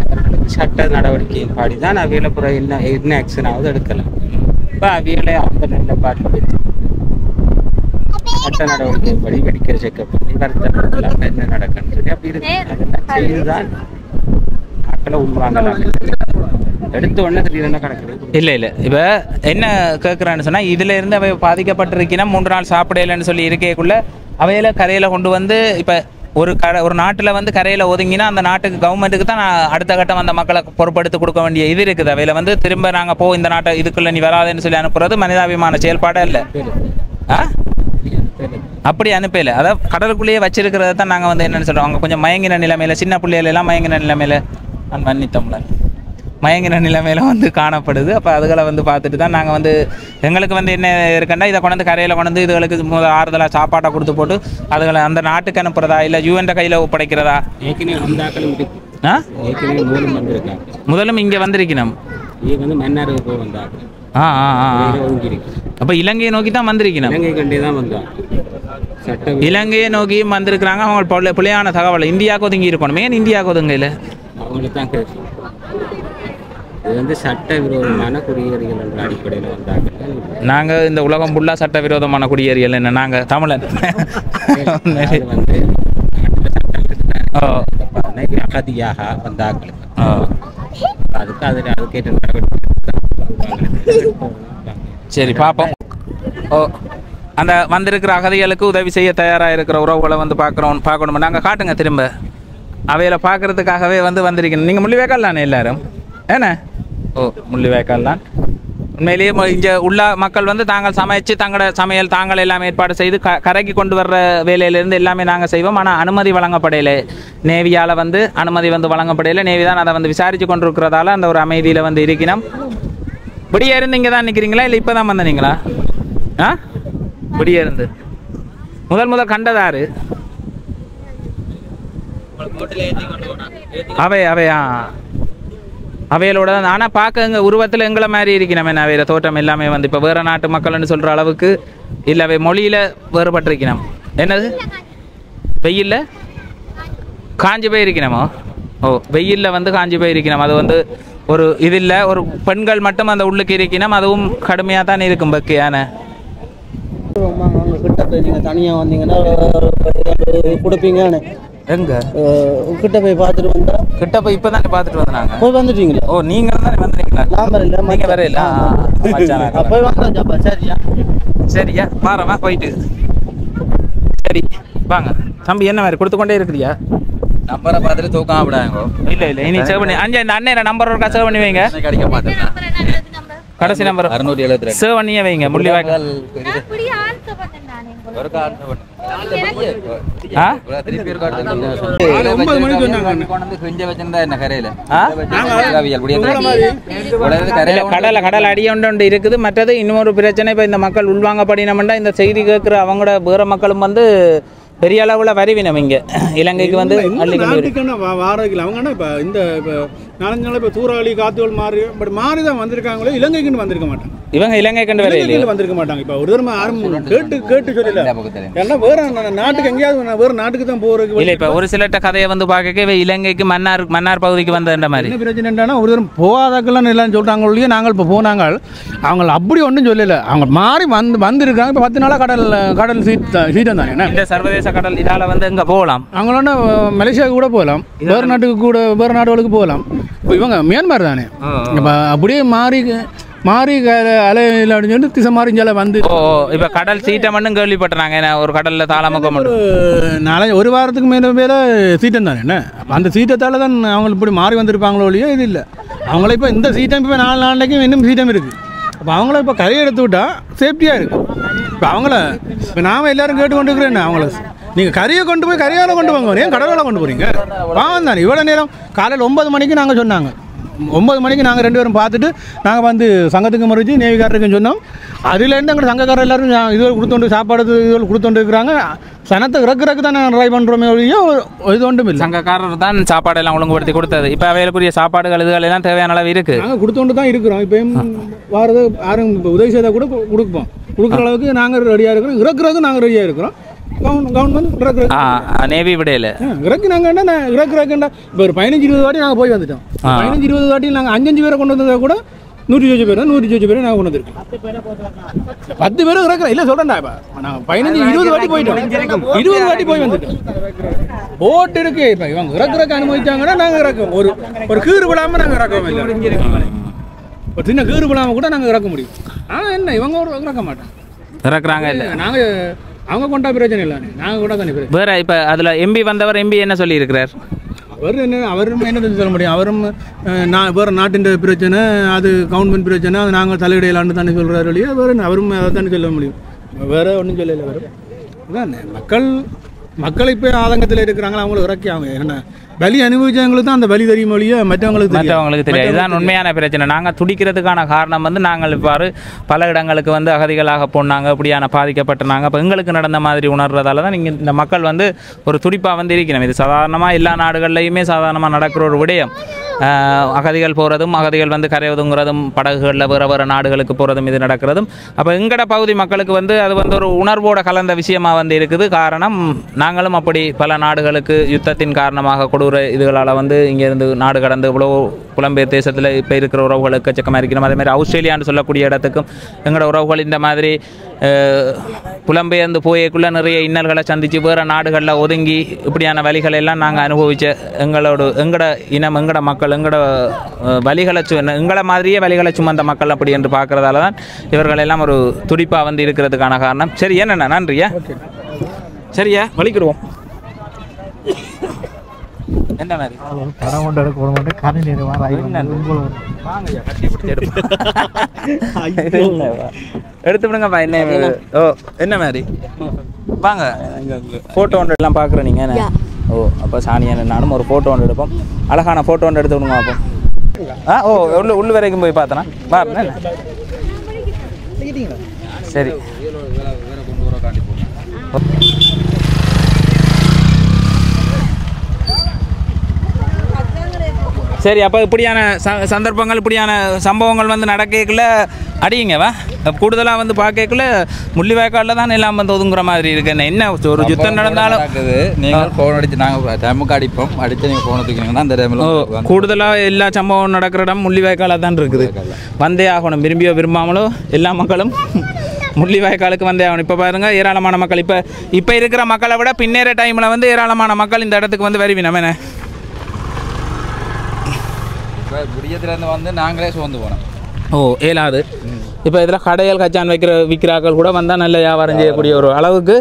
சட்ட நடவடிக்கையின் பாடிதான் அவியலை புற என்ன ஆக்ஷன் ஆகுது எடுக்கலாம். இப்போ அவியலை அந்த நிலைப்பாட்டில் வச்சு சட்ட நடவடிக்கை படி மெடிக்கல் செக்அப் பண்ணி வருத்தப்படலாம் என்ன நடக்குன்னு சொல்லி அப்படி இருக்கு. அதெல்லாம் செய்துதான் நாட்களை உள்வாங்கலாம். எடுத்த உடனே திடீர்னு கிடக்குது. இல்லை இப்போ என்ன கேட்குறான்னு சொன்னால் இதில் இருந்து அவை பாதிக்கப்பட்டிருக்கினா 3 நாள் சாப்பிடலைன்னு சொல்லி இருக்கைக்குள்ள அவையில கரையில் கொண்டு வந்து இப்போ ஒரு நாட்டில் வந்து கரையில் ஒதுங்கினா அந்த நாட்டுக்கு கவர்மெண்ட்டுக்கு தான் அடுத்த கட்டம் அந்த மக்களை பொறுப்படுத்தி கொடுக்க வேண்டிய இது இருக்குது. அவையில் வந்து திரும்ப நாங்கள் இந்த நாட்டை இதுக்குள்ளே நீ வராதுன்னு சொல்லி அனுப்புறது மனிதாபிமான செயல்பாடே இல்லை. அப்படி அனுப்பல. அதாவது கடலுக்குள்ளேயே வச்சிருக்கிறத தான் நாங்கள் வந்து என்னென்னு சொல்கிறோம். அவங்க கொஞ்சம் மயங்கின நிலைமையில் சின்ன பிள்ளைகளெல்லாம் மயங்கின நிலைமையில் நான் மன்னித்தோம்ல மயங்கின நிலைமையில வந்து காணப்படுது. அப்போ அதுகளை வந்து பார்த்துட்டு தான் நாங்கள் வந்து எங்களுக்கு வந்து என்ன இருக்குன்னா இதை கொண்டு கரையில் கொண்டு இதுகளுக்கு ஆறுதலாக சாப்பாட்டை கொடுத்து போட்டு அதுகளை அந்த நாட்டுக்கு அனுப்புறதா இல்லை யூஎன் கையில் ஒப்படைக்கிறதா? முதலும் இங்கே வந்திருக்கணும். அப்போ இலங்கையை நோக்கி தான் வந்திருக்கணும். இலங்கையை நோக்கி வந்திருக்கிறாங்க. அவங்க பிள்ளையான தகவல் இந்தியாவுக்கு ஒதுங்கி இருக்கணும். ஏன் இந்தியாவுக்கு ஒதுங்கையில்? இது வந்து சட்டவிரோதமான குடியேறிகள் என்ற அடிப்படையில் வந்தாங்க. நாங்கள் இந்த உலகம் ஃபுல்லாக சட்டவிரோதமான குடியேறிகள் என்ன நாங்கள் தமிழன் வந்து அகதியாக வந்தாங்க. அதுக்கு அதுக்கேற்ற சரி பார்ப்போம். ஓ அந்த வந்திருக்கிற அகதிகளுக்கு உதவி செய்ய தயாராக இருக்கிற உறவுகளை வந்து பார்க்கணும். நாங்கள் காட்டுங்க திரும்ப அவையில பார்க்கறதுக்காகவே வந்திருக்கணும். நீங்கள் முள்ளிவாய்க்கால் தானே எல்லாரும்? ஏண்ணே? ஓ முள்ளிவாய்க்கால் தான். உண்மையிலேயே இங்கே உள்ள மக்கள் வந்து தாங்கள் சமைச்சு தங்களோட சமையல் தாங்கள் எல்லாம் ஏற்பாடு செய்து கரைக்கு கொண்டு வர்ற வேலையிலேருந்து எல்லாமே நாங்கள் செய்வோம். ஆனால் அனுமதி வழங்கப்படையில நேவியால் அனுமதி வழங்கப்படையில நேவி தான் அதை விசாரித்து கொண்டிருக்கிறதால அந்த ஒரு அமைதியில் இருக்கணும். இப்படியே இருந்து இங்கே தான் நிற்கிறீங்களா இல்லை இப்போ தான் வந்தீங்களா? இப்படியே இருந்து முதல் கண்டதாரு அவையோட தான். ஆனால் பார்க்க எங்கள் உருவத்தில் எங்களை மாதிரி இருக்கணும். என்ன அவையில தோற்றம் எல்லாமே இப்போ வேறு நாட்டு மக்கள்னு சொல்கிற அளவுக்கு இல்லை. அவை மொழியில் வேறுபட்டிருக்கணும். என்னது வெயிலில் காஞ்சி போய் இருக்கணுமோ? ஓ வெயிலில் காஞ்சி போய் இருக்கணும். அது ஒரு இது இல்லை. ஒரு பெண்கள் மட்டும் அந்த உள்ளுக்கு இருக்கணும். அதுவும் கடுமையாக தான் இருக்கும். பக்கியான கிட்ட போய் நீங்கள் தனியாக வந்தீங்கன்னா கொடுப்பீங்கன்னு எங்க கிட்ட போய் பார்த்துட்டு வந்தா கிட்ட போய் இப்போ தானே பார்த்துட்டு வந்தாங்க. போய் வந்துட்டீங்களா? ஓ நீங்கள் தானே வந்துட்டீங்களா? நான் வரல. நீங்கள் வரையில போய் வந்தாச்சா? சரியா சரியா பாரமா போயிட்டு சரி வாங்க. தம்பி என்ன மாதிரி கொடுத்து கொண்டே இருக்கிறியா? நம்பரை பார்த்துட்டு தூக்கம் விடாங்க. இல்லை இல்லை இனி சேவ் பண்ணி அஞ்சு இந்த அண்ணன் நம்பர் ஒருக்கா சேவ் பண்ணி வைங்க. கிடைக்க மாட்டேன். கடைசி நம்பர் 672 சேவ் பண்ணியே வைங்க. முள்ளிவாய்க்கால் ஒரு கால் ஆ திருப்பி ஒரு கால் 9 மணிக்கு சொன்னாங்க. கொண்டு கிஞ்ச வச்சிருந்தா என்ன கரையில கடல் அடி ஒன்று இருக்குது. மற்றது இன்னொரு பிரச்சனை, இப்போ இந்த மக்கள் உள்வாங்கப்படினோம்னா இந்த செய்தி கேட்குற அவங்களோட வேற மக்களும் வந்து பெரிய அளவில் வருவினம் இங்கே இலங்கைக்கு வந்து வாரதில்லை அவங்க. இப்போ இந்த இப்போ நாலஞ்சு நாள் இப்போ சூறாவளி காத்துகள் மாறி தான் வந்திருக்காங்களோ, இலங்கைக்குன்னு வந்திருக்க மாட்டாங்க. இவங்க இலங்கை கண்டு வரையில வந்திருக்க மாட்டாங்க. இப்போ ஒரு தடவை ஆரம்பம் கேட்டு சொல்லல. ஏன்னா வேற நாட்டுக்கு எங்கேயாவது வேற நாட்டுக்கு தான் போறதுக்கு இல்லை. இப்போ ஒரு சிலட்ட கதையை வந்து பார்க்க இவ இலங்கைக்கு மன்னார் பகுதிக்கு வந்த மாதிரி என்ன பிரச்சனை என்னன்னா, ஒரு தடவை போகாதாக்கெல்லாம் எல்லாம் சொல்றாங்க இல்லையா. நாங்கள் இப்போ போனாங்க அவங்க அப்படி ஒன்றும் சொல்லலை. அவங்க மாறி வந்திருக்காங்க. இப்போ 10 நாளாக கடல் சீட்டம் தானே. இந்த சர்வதேச கடல் இதால வந்து எங்கே போகலாம்? அவங்களோட மலேசியாவுக்கு கூட போகலாம், வேறு நாட்டுக்கு கூட வேறு நாடுகளுக்கு போகலாம். இப்போ இவங்க மியான்மர் தானே. இப்போ அப்படியே மாறி அலையில் அப்படின்னு சொல்லிட்டு திசை மாறி இஞ்சால வந்து இப்போ கடல் சீட்டம்னு கேள்விப்பட்டாங்க. ஒரு கடலில் தாளமுகம் ஒரு வாரத்துக்கு மேலே சீட்டம் தானே. என்ன அந்த சீட்டத்தால் தான் அவங்க இப்படி மாறி வந்திருப்பாங்களோ இல்லையோ இது இல்லை. அவங்கள இப்போ இந்த சீட்டம் இப்போ 4 நாளைக்கும் இன்னும் சீட்டம் இருக்குது. அப்போ அவங்கள இப்போ கரையை எடுத்து விட்டால் சேஃப்டியாக இருக்குது. இப்போ அவங்கள இப்போ நாம் எல்லோரும் கேட்டுக்கொண்டு இருக்கிறேன். அவங்கள நீங்கள் கரையை கொண்டு போய் கரையால் கொண்டு வாங்க, ஏன் கடவுளை கொண்டு போகிறீங்க? பாவம் தானே. இவ்வளோ நேரம் காலையில் 9 மணிக்கு நாங்கள் சொன்னாங்க. 9 மணிக்கு நாங்கள் 2 பேரும் பார்த்துட்டு நாங்கள் வந்து சங்கத்துக்கு மறுச்சு நேவிகாரருக்குன்னு சொன்னோம். அதுலேருந்து எங்கள் சங்கக்காரர் எல்லோரும் இதுவரை கொடுத்தோண்டு சாப்பாடு இதுவரை கொடுத்தோண்டு இருக்கிறாங்க. சனத்தை இறக்குறக்கு தான் நாங்கள் ட்ரை பண்ணுறோமே ஒழியோ இது ஒன்றும் இல்லை. சங்கக்காரர் தான் சாப்பாடெல்லாம் ஒழுங்குபடுத்தி கொடுத்தது. இப்போ அவைகளுக்குரிய சாப்பாடுகள் இதுகள் எல்லாம் தேவையான அளவு இருக்குது. நாங்கள் கொடுத்தோண்டு தான் இருக்கிறோம். இப்போயும் வாரது யாரும் இப்போ உதவி செய்தால் கூட கொடுப்போம். கொடுக்குற அளவுக்கு நாங்கள் ரெடியாக இருக்கிறோம். இறக்குறதுக்கு நாங்கள் ரெடியாக இருக்கிறோம். கவர்மெண்ட் நேவி விடையில இறக்கு நாங்கள் என்ன இறக்குறதுக்குண்டா இப்போ ஒரு 15-20 வாட்டி நாங்கள் போய் வந்துட்டோம். 15-20 வாட்டி நாங்கள் 5-5 பேரை கொண்டு வந்ததை கூட 120 பேர் 120 பேரை நாங்கள் கொண்டு வந்துருக்கோம். 10 பேரும் இறக்குறோம். இல்லை சொல்கிறேன்டா. இப்போ நாங்கள் 15-20 வாட்டி போயிட்டோம். 20 வாட்டி போய் வந்துட்டோம். போட்டு இருக்கு. இப்போ இவங்க இறக்குறக்கு அனுமதிச்சாங்கன்னா நாங்கள் இறக்குவோம். ஒரு கீறு விடாமல் நாங்கள் இறக்குவோம். இல்லை ஒரு சின்ன கீறு விடாமல் கூட நாங்கள் இறக்க முடியும். ஆனால் என்ன இவங்க இறக்க மாட்டோம். இறக்குறாங்க. இல்லை நாங்கள் அவங்க கொண்டா பிரச்சனை இல்லை. நாங்கள் கூட தானே வேற. இப்போ அதில் எம்பி வந்தவர் எம்பி என்ன சொல்லியிருக்கிறார்? அவரும் என்ன சொல்ல முடியும். அவரும் நான் வேறு நாட்டின் பிரச்சனை, அது கவர்மெண்ட் பிரச்சனை, அது நாங்கள் தலையிடையிலான்னு தானே சொல்கிறாரு இல்லையா. வேறு அவரும் அதை தானே சொல்ல முடியும். வேறு ஒன்றும் சொல்லலை. வேறு அதான் மக்கள் இப்போ ஆதங்கத்தில் இருக்கிறாங்களா, அவங்களும் இறக்கி அவங்க என்ன பலி அனுபவிச்சவங்களுக்கு தான் அந்த பலி தெரியும் மொழியை மற்றவங்களுக்கு தெரியாது. இதுதான் உண்மையான பிரச்சனை. நாங்கள் துடிக்கிறதுக்கான காரணம் வந்து நாங்கள் இவ்வாறு பல இடங்களுக்கு வந்து அகதிகளாக போனாங்க, இப்படியான பாதிக்கப்பட்டாங்க. இப்போ எங்களுக்கு நடந்த மாதிரி உணர்றதால தான் நீங்கள் இந்த மக்கள் வந்து ஒரு துடிப்பாக வந்து இருக்கிறோம். இது சாதாரணமாக எல்லா நாடுகள்லையுமே சாதாரணமாக நடக்கிற ஒரு விடயம். அகதிகள் போகிறதும் அகதிகள் வந்து கரை ஒதுங்குறதும் படகுகளில் வேறு நாடுகளுக்கு போகிறதும் இது நடக்கிறதும். அப்போ எங்கட பகுதி மக்களுக்கு வந்து அது வந்து ஒரு உணர்வோட கலந்த விஷயமாக வந்து இருக்குது. காரணம் நாங்களும் அப்படி பல நாடுகளுக்கு யுத்தத்தின் காரணமாக கொடூர இதுகளால் வந்து இங்கேருந்து நாடு கடந்து இவ்வளோ புலம்பெயர் தேசத்தில் இப்போ இருக்கிற உறவுகள் எக்கச்சக்கமாக இருக்கணும். அதேமாதிரி ஆஸ்திரேலியான்னு சொல்லக்கூடிய இடத்துக்கும் எங்களோட உறவுகள் இந்த மாதிரி புலம்பெயர்ந்து போயக்குள்ளே நிறைய இன்னல்களை சந்தித்து வேறு நாடுகளில் ஒதுங்கி இப்படியான வழிகளை எல்லாம் நாங்கள் அனுபவித்த எங்களோட இனம், எங்களோட மக்கள், எங்களோட வழிகளை எங்களை மாதிரியே வழிகளை சுமந்த மக்கள் அப்படி என்று பார்க்குறதால தான் இவர்கள் எல்லாம் ஒரு துடிப்பாக வந்து இருக்கிறதுக்கான காரணம். சரி, என்னண்ணா நன்றியா. சரியா, வலிக்கிடுவோம். என்ன மாதிரி படம் கொண்டு எடுக்க மாட்டேன். கதை நேரம் எடுத்து விடுங்கப்பா. என்ன ஓ என்ன மாதிரி வாங்க ஃபோட்டோ ஒன்று எல்லாம் பார்க்குறேன் நீங்கள். ஓ அப்போ சாணியான நானும் ஒரு ஃபோட்டோ ஒன்று எடுப்போம். அழகான ஃபோட்டோ ஒன்று எடுத்து விடுங்க பார்ப்போம். ஓ உள்ளு வரைக்கும் போய் பார்த்தனா பாருங்க. சரி சரி. அப்போ இப்படியான சந்தர்ப்பங்கள் இப்படியான சம்பவங்கள் வந்து நடக்கல அடியுங்கவா. கூடுதலாக வந்து பார்க்கல முள்ளிவாய்க்காலில் தான் எல்லாம் வந்து ஒதுங்குற மாதிரி இருக்கு. என்ன ஒரு யுத்தம் நடந்தாலும் நீங்கள் ஃபோன் அடித்து நாங்கள் டைமுக்கு அடிப்போம். அடித்து நீங்கள் ஃபோன் எடுத்துக்கிங்கன்னா அந்த டைமில் கூடுதலாக எல்லா சம்பவம் நடக்கிற இடம் முள்ளிவாய்க்காலாக தான் இருக்குது. வந்தே ஆகணும், விரும்பியோ விரும்பாமலோ எல்லா மக்களும் முள்ளிவாய்க்காலுக்கு வந்தே ஆகணும். இப்போ பாருங்கள் ஏராளமான மக்கள், இப்போ இருக்கிற மக்களை விட பின்னேற டைமில் வந்து ஏராளமான மக்கள் இந்த இடத்துக்கு வந்து வருவினம். என்ன விடியத்துலேருந்து வந்து நாங்களே சோர்ந்து போனோம். ஓ ஏலாது இப்போ இதில் கடைகள் கச்சான் விற்கிறாக்கள் கூட வந்தால் நல்ல வியாபாரம் செய்யக்கூடிய ஒரு அளவுக்கு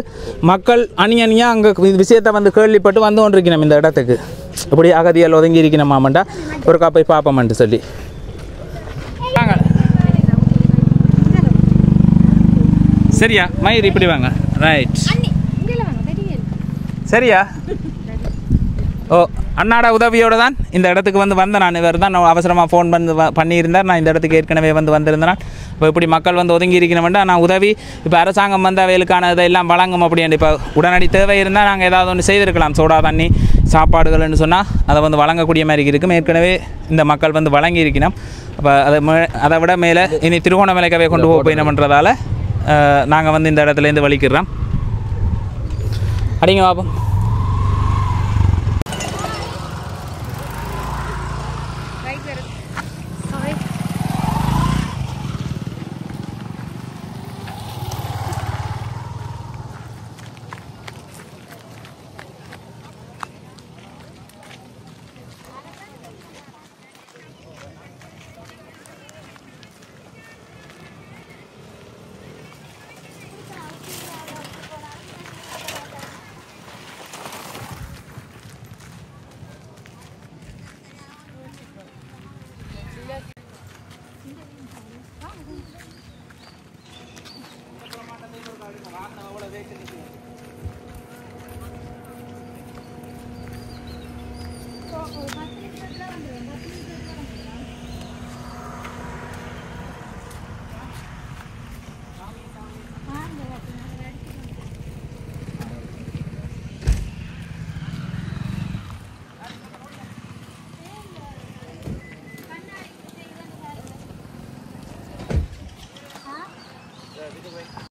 மக்கள் அணியாக அங்கே விஷயத்தை வந்து கேள்விப்பட்டு வந்து கொண்டிருக்கணும் இந்த இடத்துக்கு. இப்படி அகதியால் ஒதுங்கி இருக்கணுமாமண்டா ஒரு போய் பார்ப்போம்ட்டு சொல்லி வாங்க. சரியா மயிர் இப்படி வாங்க. ரைட் சரியா. ஓ அண்ணாட உதவியோடு தான் இந்த இடத்துக்கு வந்து வந்தேன் நான். இவர் தான் நான் அவசரமாக ஃபோன் பண்ணியிருந்தார். நான் இந்த இடத்துக்கு ஏற்கனவே வந்திருந்தேன். இப்போ இப்படி மக்கள் வந்து ஒதுங்கி இருக்கணும்னா நான் உதவி இப்போ அரசாங்கம் வந்து அவைகளுக்கான இதெல்லாம் வழங்கும் அப்படின்னு இப்போ உடனடி தேவை இருந்தால் நாங்கள் ஏதாவது ஒன்று செய்திருக்கலாம். சோடா தண்ணி சாப்பாடுகள்னு சொன்னால் அதை வந்து வழங்கக்கூடிய மாதிரி இருக்கும். ஏற்கனவே இந்த மக்கள் வந்து வழங்கி இருக்கணும். அப்போ அதை விட மேலே இனி திருகோணமலைக்கவே கொண்டு போயினோம்ன்றதால நாங்கள் வந்து இந்த இடத்துலேருந்து வலிக்கிறோம். அடிங்க பாப்போம்.